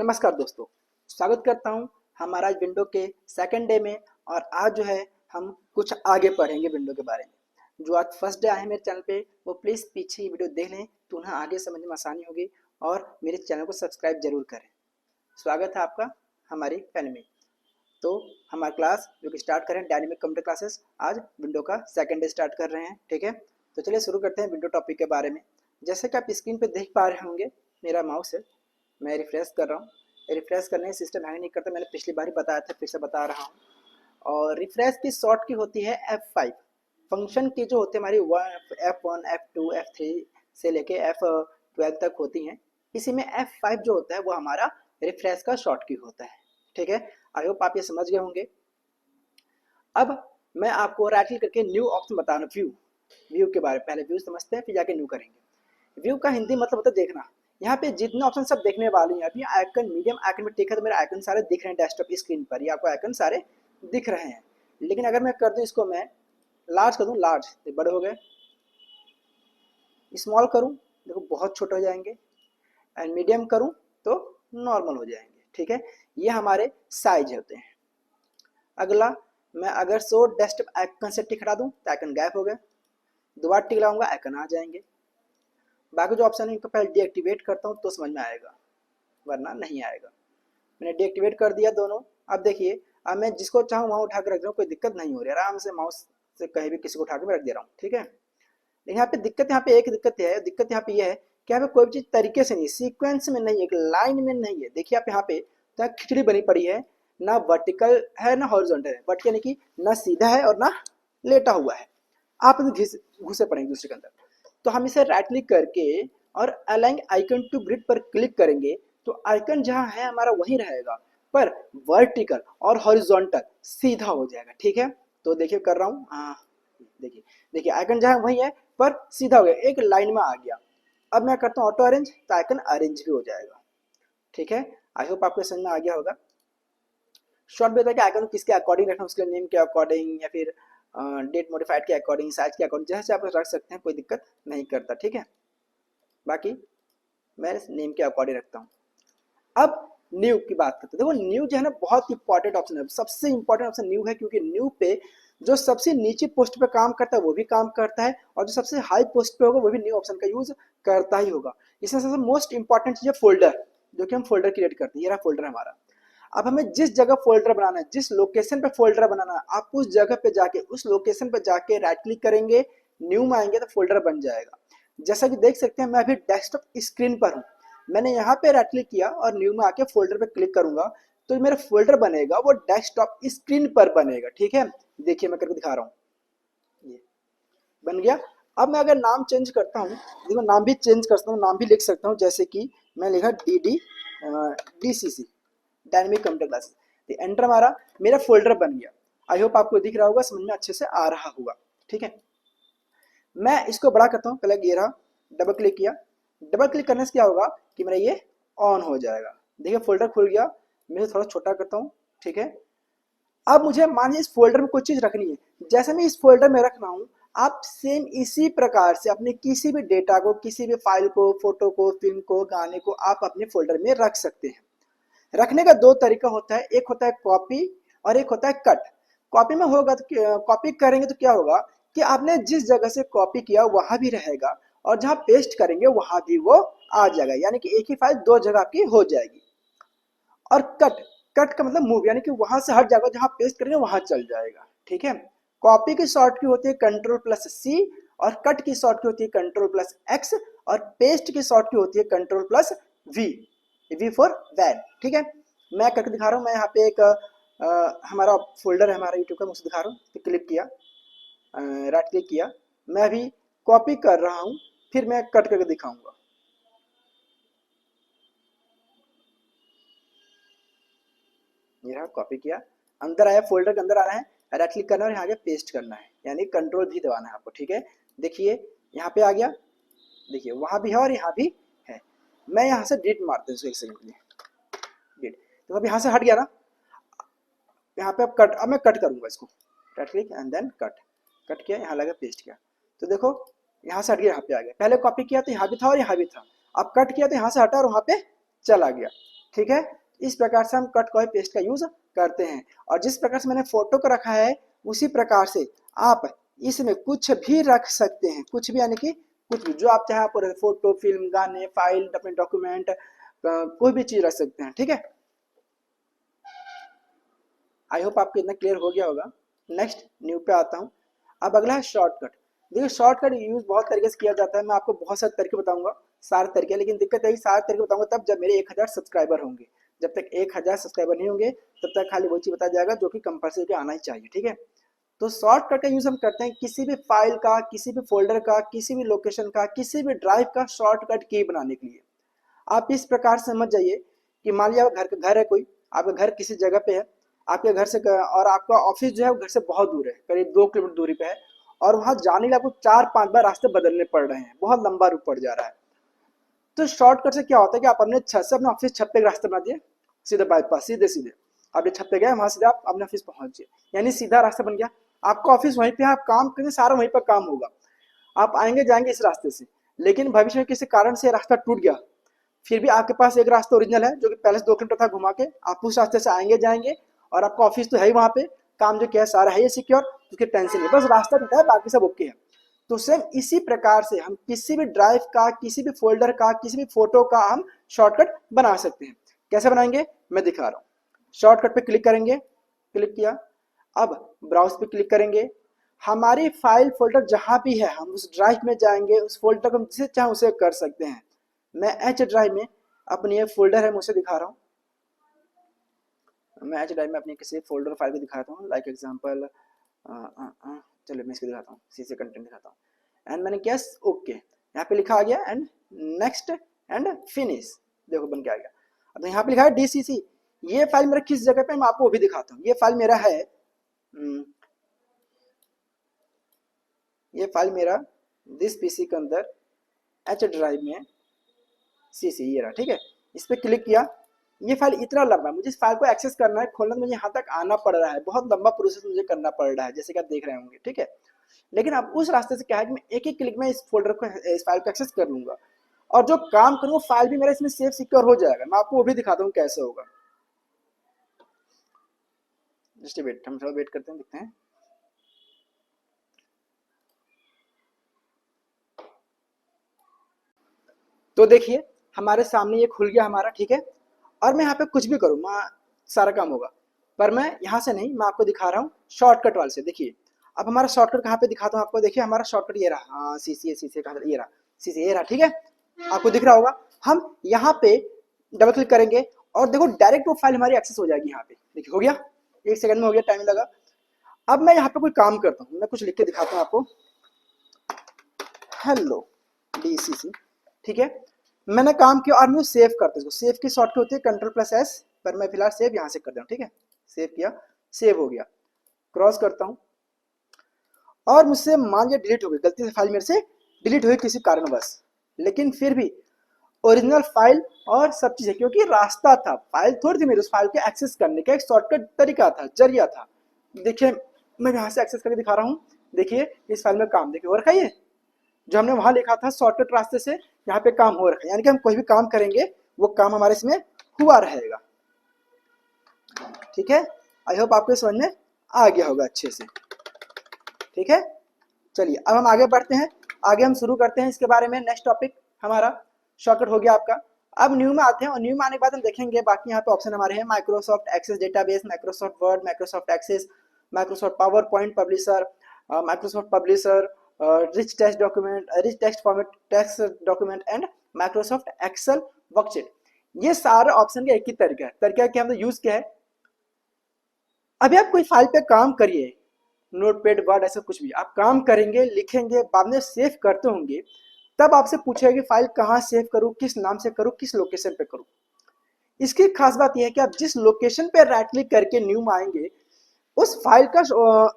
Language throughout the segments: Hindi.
नमस्कार दोस्तों, स्वागत करता हूं हमारा आज विंडो के सेकंड डे में। और आज जो है हम कुछ आगे पढ़ेंगे विंडो के बारे में। जो आज फर्स्ट डे आए हैं मेरे चैनल पे वो प्लीज़ पीछे ये वीडियो देख लें तो उन्हें आगे समझने में आसानी होगी और मेरे चैनल को सब्सक्राइब जरूर करें। स्वागत है आपका हमारी फैमिली में। तो हमारा क्लास जो कि स्टार्ट करें डायनेमिक कंप्यूटर क्लासेस, आज विंडो का सेकंड डे स्टार्ट कर रहे हैं। ठीक है, तो चलिए शुरू करते हैं विंडो टॉपिक के बारे में। जैसे कि आप स्क्रीन पे देख पा रहे होंगे मेरा माउस है, मैं रिफ्रेश कर रहा हूँ। रिफ्रेश करने से सिस्टम हैंग नहीं करता, मैंने पिछली बार ही बताया था, फिर से बता रहा हूँ। और रिफ्रेश की शॉर्ट की होती है F5। फंक्शन की जो होती है हमारी F1, F2, F3 से लेके F12 तक होती हैं। इसी में F5 जो होता है वो हमारा रिफ्रेश का शॉर्ट की होता है। ठीक है, आई होप आप ये समझ गए होंगे। अब मैं आपको राइट क्लिक करके न्यू ऑप्शन बता रहा हूँ। व्यू के बारे में पहले व्यू समझते हैं, फिर जाके न्यू करेंगे। व्यू का हिंदी मतलब होता है देखना। यहाँ पे जितने ऑप्शन सब देखने वाले हैं, अभी आइकन मीडियम आइकन में टिक है तो मेरे आइकन सारे दिख रहे हैं डेस्कटॉप स्क्रीन पर, ये आपको आइकन सारे दिख रहे हैं। लेकिन अगर मैं कर दूं इसको, मैं लार्ज कर दूं, लार्ज तो बड़े हो गए, स्मॉल करूं देखो बहुत छोटे हो जाएंगे, एंड मीडियम करूं तो नॉर्मल हो जाएंगे। ठीक है, ये हमारे साइज होते हैं। अगला, मैं अगर शो डेस्कटॉप आइकन से टिक हटा दूं तो आइकन गायब हो गए, दोबारा टिक लगाऊंगा आइकन आ जाएंगे। बाकी जो ऑप्शन है इनको पहले डीएक्टिवेट करता हूँ तो समझ में आएगा, वरना नहीं आएगा। मैंने डीएक्टिवेट कर दिया दोनों। अब देखिए, अब मैं जिसको चाहूँ वहाँ उठा के रख रहा हूँ, कोई दिक्कत नहीं हो रही, आराम से माउस से कहीं भी किसी को उठा के मैं रख दे रहा हूँ। ठीक है, लेकिन यहाँ पे दिक्कत, यहाँ पे एक दिक्कत यहाँ पे यह है कि यहाँ पे कोई भी चीज़ तरीके से नहीं, सीक्वेंस में नहीं है, एक लाइन में नहीं है। देखिए आप यहाँ पे तो खिचड़ी बनी पड़ी है, ना वर्टिकल है ना हॉरिजॉन्टल है। वर्टिकल यानी कि ना सीधा है और ना लेटा हुआ है, आप घुसे पड़ेंगे दूसरे के अंदर। तो हम इसे राइट क्लिक करके और अलाइन आइकन टू ग्रिड पर क्लिक करेंगे तो आइकन जहां है हमारा वहीं रहेगा, पर वर्टिकल और हॉरिजॉन्टल सीधा हो जाएगा। ठीक है, तो देखिए कर रहा हूँ, हाँ देखिए देखिए आइकन जहां वही है पर सीधा हो गया, एक लाइन में आ गया। अब मैं करता हूँ ऑटो अरेंज तो आइकन अरेंज भी हो जाएगा। ठीक है, आई होप आपको समझ में आ गया होगा। शॉर्ट में कि आइकन किसके अकॉर्डिंग रखना, उसके नेम के अकॉर्डिंग या फिर डेट मॉडिफाइड के अकॉर्डिंग, साइज के अकॉर्डिंग, जैसे आप रख सकते हैं, कोई दिक्कत नहीं करता। ठीक है, बाकी मैं नेम के अकॉर्डिंग रखता हूँ। अब न्यू की बात करते हैं। देखो न्यू जो है ना बहुत इंपॉर्टेंट ऑप्शन है, सबसे इंपॉर्टेंट ऑप्शन न्यू है, क्योंकि न्यू पे जो सबसे नीचे पोस्ट पे काम करता है वो भी काम करता है, और जो सबसे हाई पोस्ट पे होगा वो भी न्यू ऑप्शन का यूज करता ही होगा। इसमें सबसे मोस्ट इंपॉर्टेंट चीज है फोल्डर, जो कि हम फोल्डर क्रिएट करते हैं। ये रहा फोल्डर हमारा। अब हमें जिस जगह फोल्डर बनाना है, जिस लोकेशन पे फोल्डर बनाना है, आप उस जगह पे जाके उस लोकेशन पे जाके राइट क्लिक करेंगे, न्यू में आएंगे तो फोल्डर बन जाएगा। जैसा कि देख सकते हैं मैं अभी डेस्कटॉप स्क्रीन पर हूँ, मैंने यहाँ पे राइट क्लिक किया और न्यू में आके फोल्डर पे क्लिक करूंगा तो मेरा फोल्डर बनेगा, वो डेस्कटॉप स्क्रीन पर बनेगा। ठीक है, देखिए मैं करके दिखा रहा हूँ, ये बन गया। अब मैं अगर नाम चेंज करता हूँ, देखो नाम भी चेंज कर सकता हूँ, नाम भी लिख सकता हूँ, जैसे कि मैं लिखा DCC डायनेमिक कंप्यूटर क्लासेस, तो एंटर मारा, मेरा फोल्डर बन गया। आई होप आपको दिख रहा होगा, समझ में अच्छे से आ रहा होगा। ठीक है, मैं इसको बड़ा करता हूँ, पहले ये रहा, डबल क्लिक किया, डबल क्लिक करने से क्या होगा कि मेरा ये ऑन हो जाएगा। देखिए फोल्डर खुल गया, मैं थोड़ा छोटा करता हूँ। ठीक है, अब मुझे मानिए इस फोल्डर में कोई चीज रखनी है, जैसे मैं इस फोल्डर में रख रहा हूँ, आप सेम इसी प्रकार से अपने किसी भी डेटा को, किसी भी फाइल को, फोटो को, फिल्म को, गाने को आप अपने फोल्डर में रख सकते हैं। रखने का दो तरीका होता है, एक होता है कॉपी और एक होता है कट। कॉपी में होगा तो कॉपी करेंगे तो क्या होगा कि आपने जिस जगह से कॉपी किया वहां भी रहेगा, और जहां पेस्ट करेंगे वहां भी वो आ जाएगा, यानी कि एक ही फाइल दो जगह आपकी हो जाएगी। और कट, कट का मतलब मूव, यानी कि वहां से हट जाएगा, जहां पेस्ट करेंगे वहां चल जाएगा। ठीक है, कॉपी की शॉर्ट की होती है Ctrl+C, और कट की शॉर्ट की होती है Ctrl+X, और पेस्ट की शॉर्ट की होती है Ctrl+V, वी फॉर वैन। ठीक है, मैं करके दिखा रहा हूँ। मैं यहाँ पे एक हमारा फोल्डर है हमारा यूट्यूब का, मैं उसे दिखा रहा हूँ। तो क्लिक किया, राइट क्लिक किया, मैं अभी कॉपी कर रहा हूँ, फिर मैं कट करके दिखाऊंगा। ये रहा, कॉपी किया, अंदर आया, फोल्डर के अंदर आना है, राइट क्लिक करना है और यहाँ पे पेस्ट करना है, यानी Ctrl+V दबाना है आपको। ठीक है, देखिए यहाँ पे आ गया, देखिए वहां भी है और यहाँ भी है। मैं यहाँ से डिलीट मारते हैं एक सेकंड के लिए, डिलीट, तो अब यहाँ से हट गया ना। यहाँ पे अब कट, अब मैं कट करूंगा इसको, right click and then cut, cut किया, यहाँ लगा, पेस्ट किया, तो देखो यहाँ से हट गया, यहाँ पे आ गया। पहले कॉपी किया तो यहाँ भी था और यहाँ भी था, अब कट किया तो यहाँ से हटा और वहाँ पे चला गया। ठीक है, इस प्रकार से हम कट कॉपी पेस्ट का यूज करते हैं। और जिस प्रकार से मैंने फोटो को रखा है उसी प्रकार से आप इसमें कुछ भी रख सकते हैं, कुछ भी यानी कि कुछ भी जो आप चाहे आप फोटो, फिल्म, गाने, फाइल, अपने डॉक्यूमेंट, कोई भी चीज रख सकते हैं। ठीक है, आई होप आपको इतना क्लियर हो गया होगा। नेक्स्ट न्यू पे आता हूँ। अब अगला है शॉर्टकट। देखिए शॉर्टकट यूज बहुत तरीके से किया जाता है, मैं आपको बहुत सारे तरीके बताऊंगा, सारे तरीके, लेकिन दिक्कत है सारे तरीके बताऊंगा तब जब मेरे 1000 सब्सक्राइबर होंगे। जब तक 1000 सब्सक्राइबर नहीं होंगे तब तक खाली वही चीज बताया जाएगा जो कि कंपल्सरी के आना ही चाहिए। ठीक है, तो शॉर्टकट का यूज हम करते हैं किसी भी फाइल का, किसी भी फोल्डर का, किसी भी लोकेशन का, किसी भी ड्राइव का शॉर्टकट की बनाने के लिए। आप इस प्रकार से समझ जाइए कि मान लिया घर है कोई, आपका घर किसी जगह पे है, आपके घर से और आपका ऑफिस जो है वो घर से बहुत दूर है, करीब 2 किलोमीटर दूरी पे है, और वहां जाने के लिए आपको 4-5 बार रास्ते बदलने पड़ रहे हैं, बहुत लंबा रूट पड़ जा रहा है। तो शॉर्टकट से क्या होता है कि आप अपने छत से अपने ऑफिस छत पे एक रास्ता बना दिए, सीधे बाईपास, सीधे सीधे आप छत पे गए, वहां सीधे आप अपने ऑफिस पहुंच गए, यानी सीधा रास्ता बन गया। आपका ऑफिस वहीं पे, आप काम करेंगे, सारा वहीं पर काम होगा, आप आएंगे जाएंगे इस रास्ते से। लेकिन भविष्य में किसी कारण से रास्ता टूट गया, फिर भी आपके पास एक रास्ता ओरिजिनल है जो कि पहले से 2 किलोमीटर था घुमा के, आप उस रास्ते से आएंगे जाएंगे, और आपका ऑफिस तो है ही वहां पे, काम जो किया सारा है ये सिक्योर, उसकी टेंशन नहीं, बस रास्ता टूटा है, बाकी सब ओके है। तो सेम इसी प्रकार से हम किसी भी ड्राइव का, किसी भी फोल्डर का, किसी भी फोटो का हम शॉर्टकट बना सकते हैं। कैसे बनाएंगे मैं दिखा रहा हूँ। शॉर्टकट पे क्लिक करेंगे, क्लिक किया, अब ब्राउज पे क्लिक करेंगे, हमारी फाइल फोल्डर जहां भी है हम उस ड्राइव में जाएंगे, उस फोल्डर को हम जिसे चाहे उसे कर सकते हैं। मैं एच ड्राइव में अपनी ये फोल्डर है मैं उसे दिखा रहा हूँ, मैं एच ड्राइव में अपनी किसी फोल्डर फाइल को दिखाता हूँ, लाइक एग्जांपल चलो मैं इसको दिखाता हूँ, सी से कंटेंट दिखाता हूँ, एंड मैंने किया ओके, यहाँ पे लिखा आ गया एंड नेक्स्ट एंड फिनिश, देखो बन के आ गया। अब यहाँ पे लिखा है डीसीसी, ये फाइल मेरा किस जगह पे मैं आपको वो भी दिखाता हूँ। ये फाइल मेरा है, ये फाइल मेरा दिस पीसी के अंदर एच ड्राइव में सीसी ये रहा। ठीक है, इस पर क्लिक किया, ये फाइल इतना लंबा है, मुझे इस फाइल को एक्सेस करना है, खोलना, मुझे यहाँ तक आना पड़ रहा है, बहुत लंबा प्रोसेस मुझे करना पड़ रहा है, जैसे कि आप देख रहे होंगे। ठीक है, लेकिन अब उस रास्ते से क्या है कि मैं एक एक क्लिक में इस फोल्डर को, इस फाइल को एक्सेस कर लूंगा, और जो काम करूंगा फाइल भी मेरा इसमें सेव सिक्योर हो जाएगा। मैं आपको वो भी दिखाता हूँ कैसे होगा, जस्ट वेट, हम थोड़ा वेट करते हैं, देखते हैं। तो देखिए हमारे सामने ये खुल गया हमारा। ठीक है, और मैं यहाँ पे कुछ भी करूँ मैं सारा काम होगा, पर मैं यहाँ से नहीं, मैं आपको दिखा रहा हूँ शॉर्टकट वाले से। देखिए अब हमारा शॉर्टकट कहाँ पे दिखाता हूँ आपको, देखिए हमारा शॉर्टकट ये रहा, हाँ सीसी का ये रहा, सीसी ये रहा। ठीक है, आपको दिख रहा होगा, हम यहाँ पे डबल क्लिक करेंगे और देखो डायरेक्ट वो फाइल हमारी एक्सेस हो जाएगी। यहाँ पे देखिए हो गया, 1 सेकंड में हो गया, टाइम लगा। अब मैं यहाँ पे कोई काम करता हूँ, मैं कुछ लिख के दिखाता हूँ आपको, हेलो डीसीसी। ठीक है, मैंने काम किया और मैं सेव करता हूँ, सेव की शॉर्टकट होती है Ctrl+S, पर मैं फिलहाल सेव यहाँ से कर दूँ। ठीक है, सेव किया, सेव हो गया, क्रॉस करता हूँ, और मुझसे मान लिया डिलीट हो गई, गलती से फाइल मेरे से डिलीट हुई किसी कारणवश, लेकिन फिर भी ओरिजिनल फाइल और सब चीजें, क्योंकि रास्ता था, फाइल थोड़ी थी मेरी, उस फाइल को एक्सेस करने का एक शॉर्टकट तरीका था, जरिया था। देखिए मैं यहाँ से एक्सेस करके दिखा रहा हूँ, देखिए इस फाइल में काम देखिए हो रखा है, जो हमने वहां लिखा था शॉर्टकट रास्ते से यहाँ पे काम हो रखा है, यानी कि हम कोई भी काम करेंगे वो काम हमारे इसमें हुआ रहेगा। ठीक है, आई होप आपको समझ में आ गया होगा अच्छे से। ठीक है, चलिए अब हम आगे बढ़ते हैं, आगे हम शुरू करते हैं इसके बारे में। नेक्स्ट टॉपिक हमारा शॉर्टकट हो गया आपका। अब न्यू में आते हैं, और न्यू में आने के बाद हम देखेंगे बाकी यहाँ पे ऑप्शन हमारे हैं, Microsoft Access database, Microsoft Word, Microsoft Access, Microsoft PowerPoint Publisher, Microsoft Publisher, rich text document, rich text format text document and Microsoft Excel worksheet. ये सारे ऑप्शन का एक ही तरीका है, तरीका कि हमने यूज किया है। अभी आप कोई फाइल पे काम करिए, नोटपैड, वर्ड, ऐसा कुछ भी आप काम करेंगे, लिखेंगे, बाद में सेव करते होंगे, तब आपसे पूछेगा कि फाइल कहाँ सेव करूँ, किस नाम से करूँ, किस लोकेशन पे करूँ। इसकी खास बात यह है कि आप जिस लोकेशन पे राइट क्लिक करके न्यू में आएंगे, उस फाइल का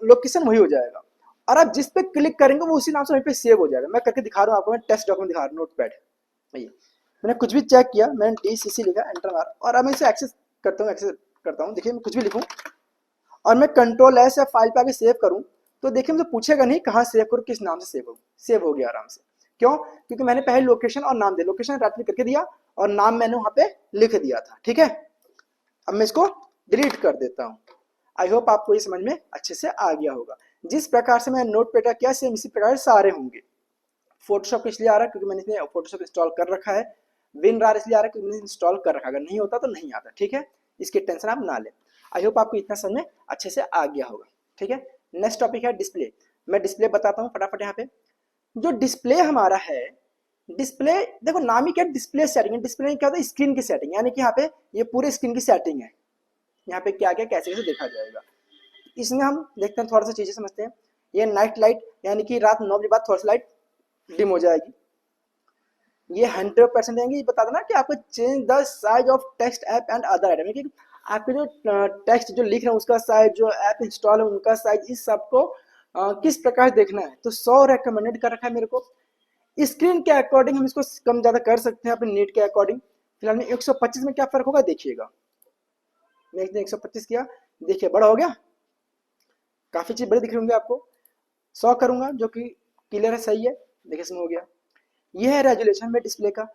लोकेशन वही हो जाएगा, और आप जिस पे क्लिक करेंगे वो उसी नाम से वहीं पे सेव हो जाएगा। मैं करके दिखा रहा हूँ आपको, मैं टेस्ट डॉक्यूमेंट दिखा रहा हूँ, नोटपैड, मैंने कुछ भी चेक किया, मैंने DCC लिखा, एंटर मारा, और अब मैं इसे एक्सेस करता हूँ, देखिए मैं कुछ भी लिखूँ और मैं Ctrl+S या फाइल पे आगे सेव करूँ, तो देखिए मुझे पूछेगा नहीं कहाँ सेव करूँ, किस नाम से सेव करूँ, सेव हो गया आराम से। क्यों? क्योंकि मैंने पहले लोकेशन और नाम दिया, लोकेशन राइट क्लिक करके दिया और नाम मैंने वहां पे लिख दिया था। ठीक है, अब मैं इसको डिलीट कर देता हूँ। आई होप आपको ये समझ में अच्छे से आ गया होगा। जिस प्रकार से मैं नोटपैड किया सेम इसी प्रकार सारे होंगे। फोटोशॉप इसलिए आ रहा है क्योंकि मैंने इसमें फोटोशॉप इंस्टॉल कर रखा है। विनरार इसलिए आ रहा है क्योंकि मैंने इंस्टॉल कर रखा है, अगर नहीं होता तो नहीं आता। ठीक है, इसकी टेंशन आप ना लें। आई होप आपको इतना समझ में अच्छे से आ गया होगा। ठीक है, नेक्स्ट टॉपिक है डिस्प्ले। मैं डिस्प्ले बताता हूँ फटाफट। यहाँ पे जो डिस्प्ले हमारा है, डिस्प्ले देखो नाम ही क्या, डिस्प्ले सेटिंग। डिस्प्ले क्या होता है, स्क्रीन की सेटिंग, यानी कि यहाँ पे ये पूरे स्क्रीन की सेटिंग है। यहाँ पे क्या क्या कैसे कैसे देखा जाएगा, इसमें हम देखते हैं, थोड़ा सा चीजें समझते हैं। ये नाइट लाइट, यानी कि रात 9 बजे बाद थोड़ा सा लाइट डिम हो जाएगी। ये 100% देंगे, ये बता देना कि आपको change the size of text app and other item, कि आपके जो टेक्स्ट जो लिख रहे हैं उसका साइज, जो ऐप इंस्टॉल है उनका साइज, इस सबको किस प्रकार देखना है। तो 100 रेकमेंडेड कर रखा है मेरे को। स्क्रीन के अकॉर्डिंग हम इसको कम ज्यादा कर सकते हैं अपने नीड के अकॉर्डिंग। फिलहाल में 125 में क्या फर्क होगा देखिएगा। मैं 125 किया, देखिए बड़ा हो गया, काफी चीज बड़ी दिख रही होंगी आपको। 100 करूंगा जो कि क्लियर है, सही है, देखिए इसमें हो गया। ये है रेजोल्यूशन में डिस्प्ले का।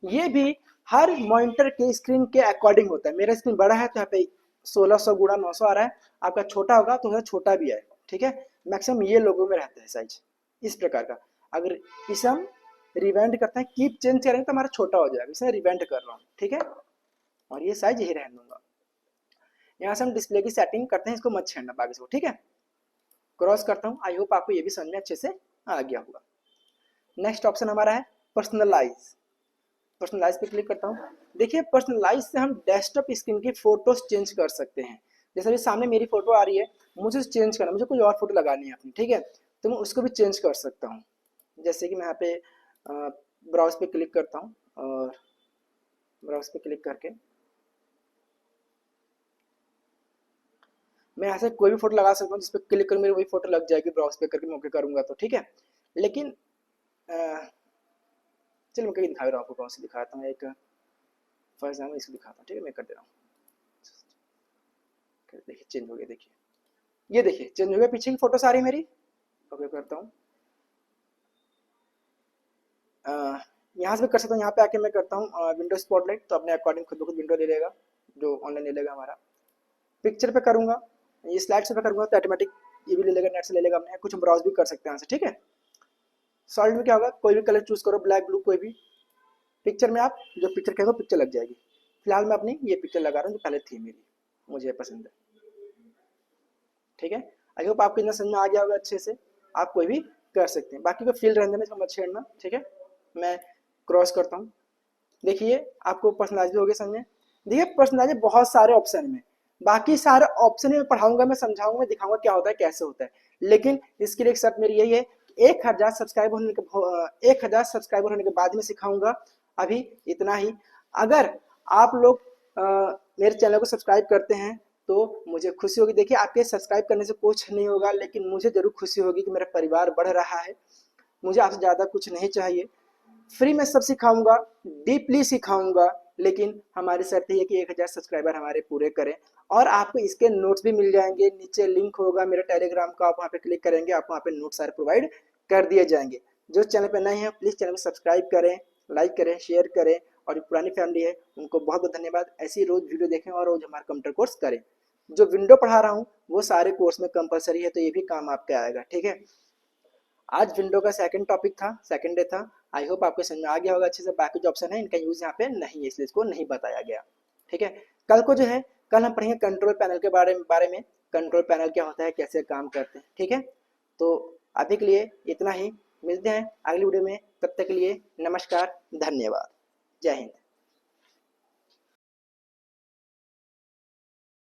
ये भी हर मॉनिटर के स्क्रीन के अकॉर्डिंग होता है। मेरा स्क्रीन बड़ा है तो यहाँ पे 1600 गुणा 900 आ रहा है, आपका छोटा होगा तो छोटा भी है। ठीक है, मैक्सिमम ये लोगों में रहता है साइज इस प्रकार का। अगर इसे हम रिवेंट करते हैं, कीप चेंज करेंगे तो हमारा छोटा हो जाएगा, इसे रिवेंट कर रहा हूँ। ठीक है, और ये साइज यही रहने दूंगा। यहाँ से हम डिस्प्ले की सेटिंग करते हैं, इसको मत छेड़ना बाकी से। ठीक है, क्रॉस करता हूँ। आई होप आपको ये भी समझ में अच्छे से आ गया होगा। नेक्स्ट ऑप्शन हमारा है पर्सनलाइज। पर्सनलाइज पे क्लिक करता हूँ। देखिए पर्सनलाइज से हम डेस्कटॉप स्क्रीन की फोटोज चेंज कर सकते हैं। जैसे अभी सामने मेरी फोटो आ रही है, मुझे चेंज करना, मुझे कोई और फोटो लगानी है अपनी। ठीक है, तो मैं उसको भी चेंज कर सकता हूँ। जैसे कि मैं यहाँ पे ब्राउज पे क्लिक करता हूँ, और ब्राउज पे क्लिक करके मैं यहाँ से कोई भी फोटो लगा सकता हूँ। जिस पे क्लिक कर मेरी वही फोटो लग जाएगी ब्राउज पे करके, मैं ओके करूँगा तो। ठीक है, लेकिन चलिए मैं कहीं दिखा रहा हूँ आपको, कौन सी दिखाता हूँ। एक फॉर एग्जाम्पल इसको दिखाता हूँ। ठीक है, मैं कर दे रहा हूँ। देखिए चेंज हो गया, देखिए ये देखिए चेंज हो गया, पीछे की फोटो सारी मेरी। ओके करता हूँ, यहाँ से भी कर सकता हूँ। यहाँ पे आके मैं करता हूँ विंडो स्पॉटलाइट, तो अपने अकॉर्डिंग खुद ब खुद विंडो ले लेगा, जो ऑनलाइन ले लेगा हमारा। पिक्चर पे करूँगा, ये स्लाइड से पे करूँगा तो ऑटोमेटिक ये भी ले लेगा, नेट से ले लेगा अपने। कुछ ब्राउज भी कर सकते हैं यहाँ से। ठीक है, सॉलिड में क्या होगा, कोई भी कलर चूज करो, ब्लैक ब्लू कोई भी। पिक्चर में आप जो पिक्चर कहेंगे पिक्चर लग जाएगी। फिलहाल मैं अपनी ये पिक्चर लगा रहा हूँ जो पहले थी मेरी, मुझे पसंद है। ठीक है, आई होप आपको इतना समझ में आ गया होगा अच्छे से। आप कोई भी कर सकते हैं, बाकी को फील रहने देना, इसको मत छेड़ना। ठीक है, मैं क्रॉस करता हूँ। देखिए आपको पर्सनलाइज भी हो गया समझ में। देखिए पर्सनलाइज बहुत सारे ऑप्शन में, बाकी सारे ऑप्शन में पढ़ाऊंगा, मैं समझाऊंगा, मैं दिखाऊंगा क्या होता है कैसे होता है। लेकिन इसके लिए एक शर्त मेरी यही है, 1000 सब्सक्राइबर होने के 1000 सब्सक्राइबर होने के बाद में सिखाऊंगा। अभी इतना ही। अगर आप लोग मेरे चैनल को सब्सक्राइब करते हैं तो मुझे खुशी होगी। देखिए आपके सब्सक्राइब करने से कुछ नहीं होगा, लेकिन मुझे जरूर खुशी होगी कि मेरा परिवार बढ़ रहा है। मुझे आपसे ज़्यादा कुछ नहीं चाहिए। फ्री में सब सिखाऊंगा, डीपली सिखाऊंगा, लेकिन हमारी शर्त है कि 1000 सब्सक्राइबर हमारे पूरे करें। और आपको इसके नोट्स भी मिल जाएंगे, नीचे लिंक होगा मेरे टेलीग्राम का, आप वहाँ पे क्लिक करेंगे, आपको वहाँ पे नोट्स सारे प्रोवाइड कर दिए जाएंगे। जो चैनल पे नए हैं प्लीज़ चैनल को सब्सक्राइब करें, लाइक करें, शेयर करें। और जो पुरानी फैमिली है उनको बहुत बहुत धन्यवाद। ऐसी रोज वीडियो देखें और रोज हमारा कंप्यूटर कोर्स करें। जो विंडो पढ़ा रहा हूँ वो सारे कोर्स में कंपलसरी है, तो ये भी काम आपके आएगा। ठीक है, आज विंडो का सेकंड टॉपिक था, सेकंड डे था। आई होप आपको समझ में आ गया होगा अच्छे से। बाकी जो ऑप्शन है इनका यूज यहाँ पे नहीं है, इसलिए इसको नहीं बताया गया। ठीक है, कल को जो है, कल हम पढ़ेंगे कंट्रोल पैनल के बारे में। कंट्रोल पैनल क्या होता है, कैसे काम करते हैं। ठीक है, तो अभी के लिए इतना ही। मिलते हैं अगली वीडियो में, तब तक के लिए नमस्कार, धन्यवाद, जय हिंद।